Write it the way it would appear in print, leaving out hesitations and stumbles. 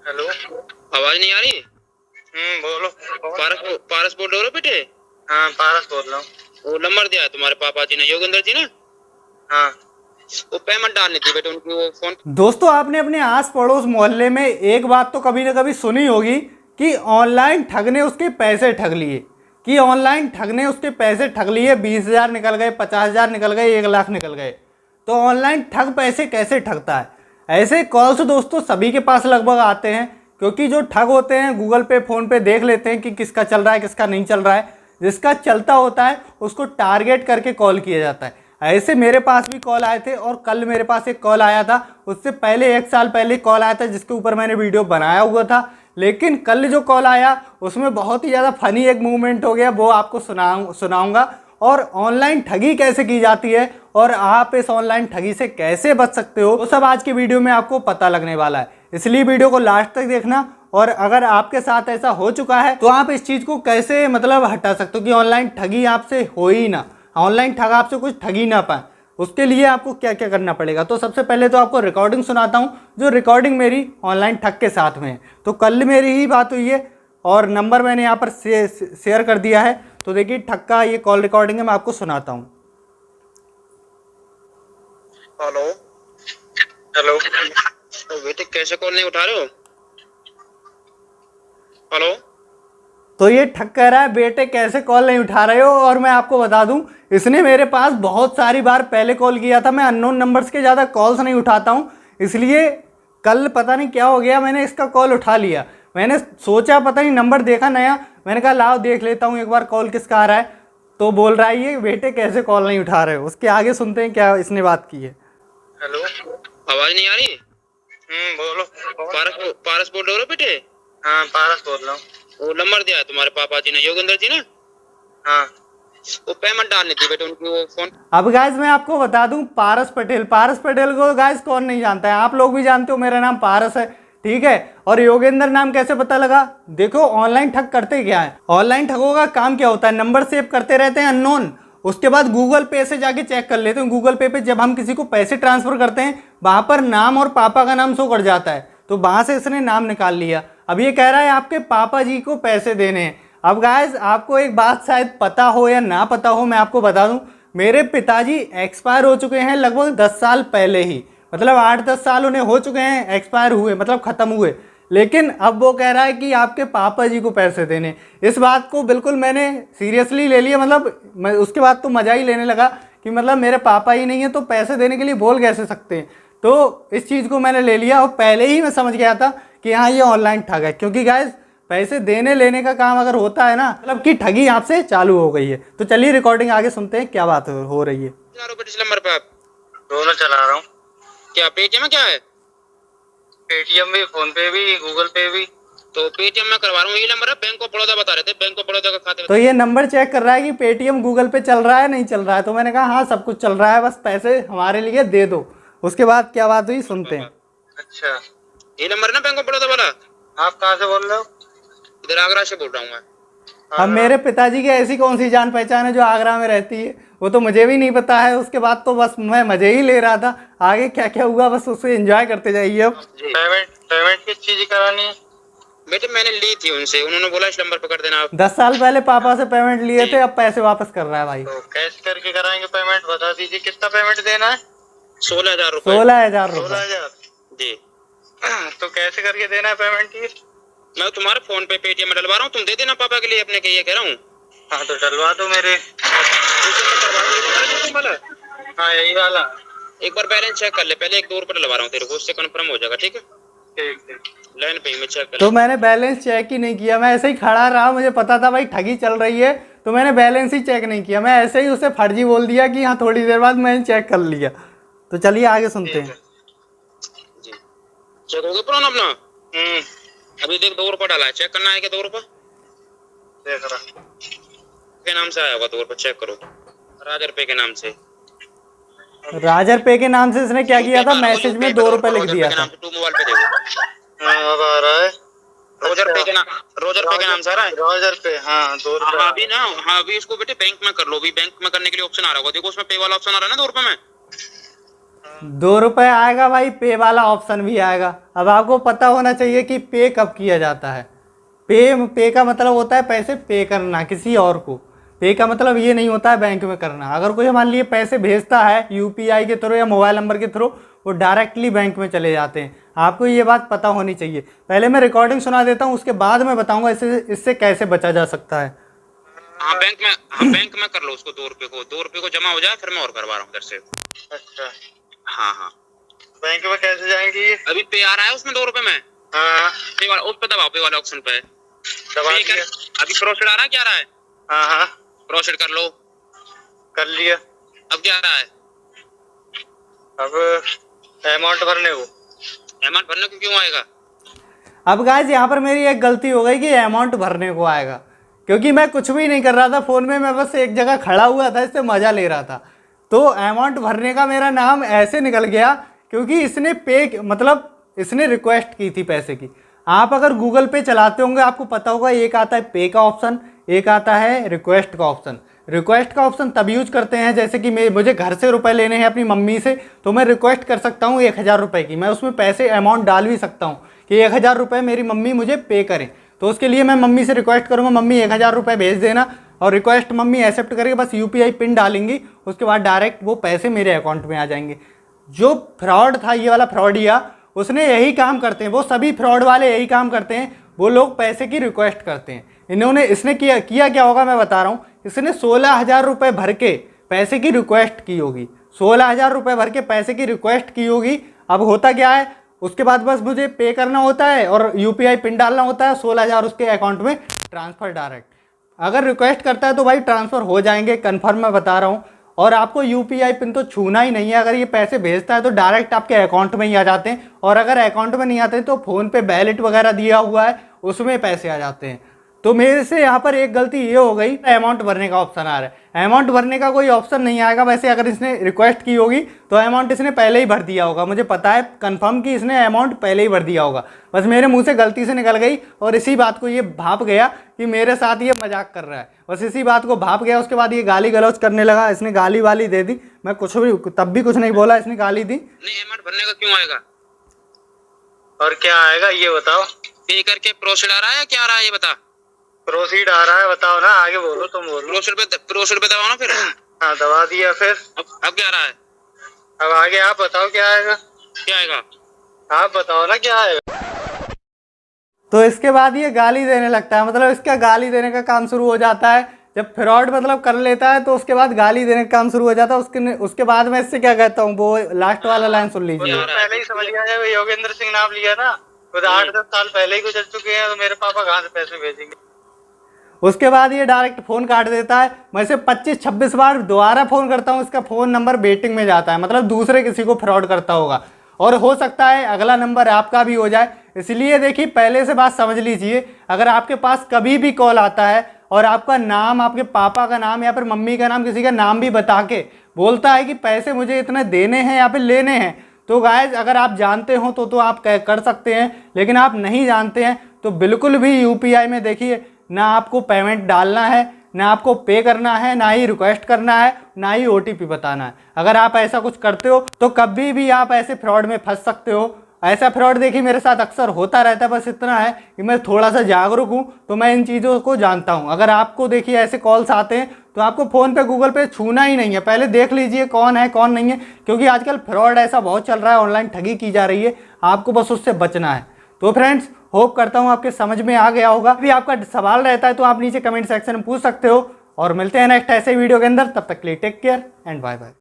Hello. आवाज नहीं आ रही? बोलो। पारस बोल रहे हो बेटे? हाँ, पारस बोल रहा हूँ। वो नंबर दिया है तुम्हारे पापा जी ने, योगेंद्र जी ने। हाँ। वो पेमेंट डालनी थी बेटे उनकी, वो फोन। दोस्तों, आपने अपने आस पड़ोस मोहल्ले में एक बात तो कभी ना कभी सुनी होगी कि ऑनलाइन ठग ने उसके पैसे ठग लिए। कि ऑनलाइन ठग ने उसके पैसे ठग लिए, 20,000 निकल गए, 50,000 निकल गए, 1 लाख निकल गए। तो ऑनलाइन ठग पैसे कैसे ठगता है? ऐसे कॉल्स दोस्तों सभी के पास लगभग आते हैं, क्योंकि जो ठग होते हैं गूगल पे फ़ोन पे देख लेते हैं कि किसका चल रहा है किसका नहीं चल रहा है। जिसका चलता होता है उसको टारगेट करके कॉल किया जाता है। ऐसे मेरे पास भी कॉल आए थे, और कल मेरे पास एक कॉल आया था। उससे पहले 1 साल पहले कॉल आया था जिसके ऊपर मैंने वीडियो बनाया हुआ था। लेकिन कल जो कॉल आया उसमें बहुत ही ज़्यादा फनी एक मूवमेंट हो गया, वो आपको सुनाऊंगा। और ऑनलाइन ठगी कैसे की जाती है और आप इस ऑनलाइन ठगी से कैसे बच सकते हो, वो सब आज की वीडियो में आपको पता लगने वाला है। इसलिए वीडियो को लास्ट तक देखना। और अगर आपके साथ ऐसा हो चुका है तो आप इस चीज़ को कैसे हटा सकते हो कि ऑनलाइन ठगी आपसे हो ही ना, ऑनलाइन ठग आपसे कुछ ठगी ना पाए। उसके लिए आपको क्या क्या करना पड़ेगा, तो सबसे पहले तो आपको रिकॉर्डिंग सुनाता हूँ, जो रिकॉर्डिंग मेरी ऑनलाइन ठग के साथ में है। तो कल मेरी ही बात हुई है और नंबर मैंने यहाँ पर शेयर कर दिया है। तो देखिए, ठग का ये कॉल रिकॉर्डिंग है, मैं आपको सुनाता हूँ। हेलो। हेलो। तो बेटे कैसे कॉल नहीं उठा रहे हो? हेलो। तो ये ठग कह रहा है बेटे कैसे कॉल नहीं उठा रहे हो, और मैं आपको बता दूं इसने मेरे पास बहुत सारी बार पहले कॉल किया था। मैं अननोन नंबर्स के ज़्यादा कॉल्स नहीं उठाता हूं, इसलिए कल पता नहीं क्या हो गया, मैंने इसका कॉल उठा लिया। मैंने सोचा, पता नहीं नंबर देखा नया, मैंने कहा लाओ देख लेता हूँ एक बार कॉल किसका आ रहा है। तो बोल रहा है ये बेटे कैसे कॉल नहीं उठा रहे हो। उसके आगे सुनते हैं क्या इसने बात की है। हेलो। आवाज नहीं आ रही? बोलो। पारस बोल रहे हो बेटे? हाँ, पारस बोल रहा हूँ। वो नंबर दिया है तुम्हारे पापा जी ने, योगेंद्र जी ने। हाँ। वो पेमेंट डालनी थी बेटे उनकी, वो फोन। अब गाइज मैं आपको बता दूं, पारस पटेल को गाइज कौन नहीं जानता है, आप लोग भी जानते हो, मेरा नाम पारस है, ठीक है। और योगेंद्र नाम कैसे पता लगा? देखो, ऑनलाइन ठग करते क्या है, ऑनलाइन ठगों का काम क्या होता है, नंबर सेव करते रहते हैं अननोन। उसके बाद गूगल पे से जाके चेक कर लेते हैं। गूगल पे जब हम किसी को पैसे ट्रांसफर करते हैं वहां पर नाम और पापा का नाम शो कर जाता है, तो वहां से इसने नाम निकाल लिया। अब ये कह रहा है आपके पापा जी को पैसे देने हैं। अब गाइस, आपको एक बात शायद पता हो या ना पता हो, मैं आपको बता दूं, मेरे पिताजी एक्सपायर हो चुके हैं लगभग 10 साल पहले ही। मतलब 8-10 साल उन्हें हो चुके हैं एक्सपायर हुए, मतलब ख़त्म हुए। लेकिन अब वो कह रहा है कि आपके पापा जी को पैसे देने। इस बात को बिल्कुल मैंने सीरियसली ले लिया, मतलब उसके बाद तो मज़ा ही लेने लगा कि मतलब मेरे पापा ही नहीं है तो पैसे देने के लिए बोल कैसे सकते हैं। तो इस चीज़ को मैंने ले लिया और पहले ही मैं समझ गया था कि हाँ ये ऑनलाइन ठग है। क्योंकि गाइस, पैसे देने लेने का काम अगर होता है ना, मतलब कि ठगी आपसे चालू हो गई है। तो चलिए रिकॉर्डिंग आगे सुनते हैं क्या बात हो रही है। इस नंबर पे आप दोनों चला रहा हूँ। क्या पेटीएम में क्या है? पेटीएम भी, फोन पे भी, गूगल पे भी। तो पेटीएम में करवा रहा हूँ, ये नंबर है बैंक ऑफ बड़ौदा बता रहे थे, बैंक ऑफ बड़ौदा का खाते। तो ये नंबर चेक कर रहा है कि पेटीएम गूगल पे चल रहा है नहीं चल रहा है। तो मैंने कहा हाँ सब कुछ चल रहा है, बस पैसे हमारे लिए दे दो। उसके बाद क्या बात हुई सुनते हैं। अच्छा, ये नंबर है ना बैंक ऑफ बड़ौदा वाला? आप कहाँ से बोल रहे हो? इधर आगरा से बोल रहा हूँ मैं। अब मेरे पिताजी की ऐसी कौन सी जान पहचान है जो आगरा में रहती है, वो तो मुझे भी नहीं पता है। उसके बाद तो बस मैं मजे ही ले रहा था, आगे क्या क्या हुआ बस उसे एंजॉय करते जाइए। अब पेमेंट किस चीज करानी है? बेटे मैंने ली थी उनसे, उन्होंने बोला इस नंबर पर कर देना आप। 10 साल पहले पापा से पेमेंट लिए थे, अब पैसे वापस कर रहा है भाई। तो कैश करके कराएंगे पेमेंट? बता दीजिए कितना पेमेंट देना है। 16,000 रुपए। 16,000 रुपए 16,000 जी। तो कैसे करके देना है पेमेंट ये? मैं तुम्हारे फोन पे पेटीएम में डलवा रहा हूँ, तुम दे देना पापा के लिए अपने के, ये कह रहा हूँ। हाँ तो डलवा दो मेरे। हाँ यही वाला। एक बार बैलेंस चेक कर ले पहले, 1-2 रुपए डलवा रहा हूँ तेरे को, उससे कंफर्म हो जाएगा, ठीक है? ठीक। लाइन पे मैं चेक कर। तो मैंने बैलेंस चेक ही नहीं किया, मैं ऐसे ही खड़ा रहा। मुझे पता था भाई ठगी चल रही है, तो मैंने बैलेंस ही चेक नहीं किया। मैं ऐसे ही उसे फर्जी बोल दिया कि हाँ थोड़ी देर बाद मैंने चेक कर लिया। तो चलिए आगे सुनते हैं। जी, चेक हो गया पुराना अपना? अभी देख 2 रुपए डाला है, चेक करना है क्या? 2 रुपए देख रहा के नाम से आया होगा, 2 रुपए चेक करो। राजा रुपए के नाम से। राजर पे के नाम से इसने क्या किया था, मैसेज में 2 रुपए लिख दिया था। तू मोबाइल पे देखो। अब आ रहा है। रोजर पे के नाम, रोजर पे के नाम से आ रहा है। रोजर पे, हाँ 2 रुपए। हाँ अभी ना, हाँ अभी इसको बेटे बैंक में कर लो। अभी बैंक में करने के लिए ऑप्शन आ रहा होगा, देखो उसमें पे वाला ऑप्शन आ रहा है ना 2 रुपए में। ₹2 आएगा भाई, पे वाला ऑप्शन भी आएगा। अब आपको पता होना चाहिए कि पे कब किया जाता है। पे का मतलब होता है पैसे पे करना किसी और को। पे का मतलब ये नहीं होता है बैंक में करना। अगर कोई मान लीजिए पैसे भेजता है यूपीआई के थ्रू या मोबाइल नंबर के थ्रू, वो डायरेक्टली बैंक में चले जाते हैं। आपको ये बात पता होनी चाहिए। पहले मैं रिकॉर्डिंग सुना देता हूँ, उसके बाद मैं बताऊंगा इससे कैसे बचा जा सकता है। हाँ बैंक में कर लो उसको। ₹2 को जमा हो जाए, फिर मैं और करवा रहा हूँ इधर से। अच्छा, हाँ बैंक में कैसे जाएंगी? अभी पे आ रहा है उसमें ₹2 में। हाँ, पे वाला उस पे दबाओ, पे वाले ऑप्शन पे दबा पे दिया। अभी प्रोसीड आ रहा है, क्या आ रहा है? हाँ, प्रोसीड कर लो। कर लिया। अब क्या आ रहा है? अब अमाउंट भरने को। अमाउंट भरने को क्यों आएगा? अब गाइस यहाँ पर मेरी एक गलती हो गई कि अमाउंट भरने को आएगा, क्योंकि मैं कुछ भी नहीं कर रहा था फ़ोन में, मैं बस एक जगह खड़ा हुआ था, इससे मज़ा ले रहा था। तो अमाउंट भरने का मेरा नाम ऐसे निकल गया क्योंकि इसने मतलब इसने रिक्वेस्ट की थी पैसे की। आप अगर गूगल पे चलाते होंगे आपको पता होगा, एक आता है पे का ऑप्शन, एक आता है रिक्वेस्ट का ऑप्शन। रिक्वेस्ट का ऑप्शन तब यूज करते हैं जैसे कि मुझे घर से रुपए लेने हैं अपनी मम्मी से, तो मैं रिक्वेस्ट कर सकता हूँ 1000 रुपये की। मैं उसमें पैसे अमाउंट डाल भी सकता हूँ कि 1000 रुपये मेरी मम्मी मुझे पे करें। तो उसके लिए मैं मम्मी से रिक्वेस्ट करूँगा, मम्मी 1000 रुपये भेज देना, और रिक्वेस्ट मम्मी एक्सेप्ट करके बस यूपीआई पिन डालेंगी, उसके बाद डायरेक्ट वो पैसे मेरे अकाउंट में आ जाएंगे। जो फ्रॉड था, ये वाला फ्रॉडिया, उसने यही काम करते हैं, वो सभी फ्रॉड वाले यही काम करते हैं। वो लोग पैसे की रिक्वेस्ट करते हैं। इसने किया क्या होगा मैं बता रहा हूँ। इसने 16,000 रुपये भर के पैसे की रिक्वेस्ट की होगी, 16,000 रुपये भर के पैसे की रिक्वेस्ट की होगी। अब होता क्या है, उसके बाद बस मुझे पे करना होता है और यूपीआई पिन डालना होता है, 16,000 उसके अकाउंट में ट्रांसफ़र डायरेक्ट। अगर रिक्वेस्ट करता है तो भाई ट्रांसफ़र हो जाएंगे, कन्फर्म मैं बता रहा हूँ। और आपको यूपीआई पिन तो छूना ही नहीं है। अगर ये पैसे भेजता है तो डायरेक्ट आपके अकाउंट में ही आ जाते हैं, और अगर अकाउंट में नहीं आते तो फ़ोन पे वैलेट वगैरह दिया हुआ है उसमें पैसे आ जाते हैं। तो मेरे से यहाँ पर एक गलती ये हो गई, अमाउंट भरने का ऑप्शन आ रहा है। अमाउंट भरने का कोई ऑप्शन नहीं आएगा। वैसे अगर इसने रिक्वेस्ट की होगी तो अमाउंट इसने पहले ही भर दिया होगा, मुझे पता है कंफर्म कि इसने अमाउंट पहले ही भर दिया होगा। बस मेरे मुंह से गलती से निकल गई, और इसी बात को ये भाप गया कि मेरे साथ ये मजाक कर रहा है। बस इसी बात को भाप गया। उसके बाद ये गाली गलौज करने लगा, इसने गाली वाली दे दी। मैं कुछ भी तब भी कुछ नहीं बोला, इसने गाली दी। नहीं, अमाउंट भरने का क्यों आएगा? और क्या आएगा ये बताओ। पे करके प्रोसीड आ रहा है, क्या आ रहा है ये बता। प्रोसीड आ रहा है, बताओ ना, आगे बोलो, तुम बोलो। प्रोसीड पे दबाओ ना फिर। हाँ, दबा दिया। फिर अब क्या आ रहा है? अब आगे आप बताओ क्या आएगा। क्या आएगा? आप बताओ ना क्या आएगा। तो इसके बाद ये गाली देने लगता है, मतलब इसका गाली देने का काम शुरू हो जाता है। जब फ्रॉड मतलब कर लेता है तो उसके बाद गाली देने का काम शुरू हो जाता है। उसके बाद मैं इससे क्या कहता हूँ, वो लास्ट वाला लाइन सुन लीजिए। तो पहले ही समझ गया है, योगेंद्र सिंह नाम लिया ना, खुद 8-10 साल पहले ही गुजर चुके हैं, तो मेरे पापा कहाँ से पैसे भेजेंगे। उसके बाद ये डायरेक्ट फ़ोन काट देता है। मैं इसे 25-26 बार दोबारा फ़ोन करता हूँ, इसका फ़ोन नंबर वेटिंग में जाता है, मतलब दूसरे किसी को फ्रॉड करता होगा, और हो सकता है अगला नंबर आपका भी हो जाए। इसलिए देखिए, पहले से बात समझ लीजिए। अगर आपके पास कभी भी कॉल आता है और आपका नाम, आपके पापा का नाम या फिर मम्मी का नाम, किसी का नाम भी बता के बोलता है कि पैसे मुझे इतने देने हैं या फिर लेने हैं, तो गाइस अगर आप जानते हो तो आप कर सकते हैं। लेकिन आप नहीं जानते हैं तो बिल्कुल भी यूपीआई में देखिए, ना आपको पेमेंट डालना है, ना आपको पे करना है, ना ही रिक्वेस्ट करना है, ना ही ओटीपी बताना है। अगर आप ऐसा कुछ करते हो तो कभी भी आप ऐसे फ्रॉड में फंस सकते हो। ऐसा फ्रॉड देखिए मेरे साथ अक्सर होता रहता है। बस इतना है कि मैं थोड़ा सा जागरूक हूँ, तो मैं इन चीज़ों को जानता हूँ। अगर आपको देखिए ऐसे कॉल्स आते हैं तो आपको फ़ोन पे गूगल पे छूना ही नहीं है, पहले देख लीजिए कौन है कौन नहीं है, क्योंकि आजकल फ्रॉड ऐसा बहुत चल रहा है, ऑनलाइन ठगी की जा रही है। आपको बस उससे बचना है। तो फ्रेंड्स, होप करता हूँ आपके समझ में आ गया होगा। अभी आपका सवाल रहता है तो आप नीचे कमेंट सेक्शन में पूछ सकते हो, और मिलते हैं नेक्स्ट ऐसे वीडियो के अंदर। तब तक के लिए take care and bye bye.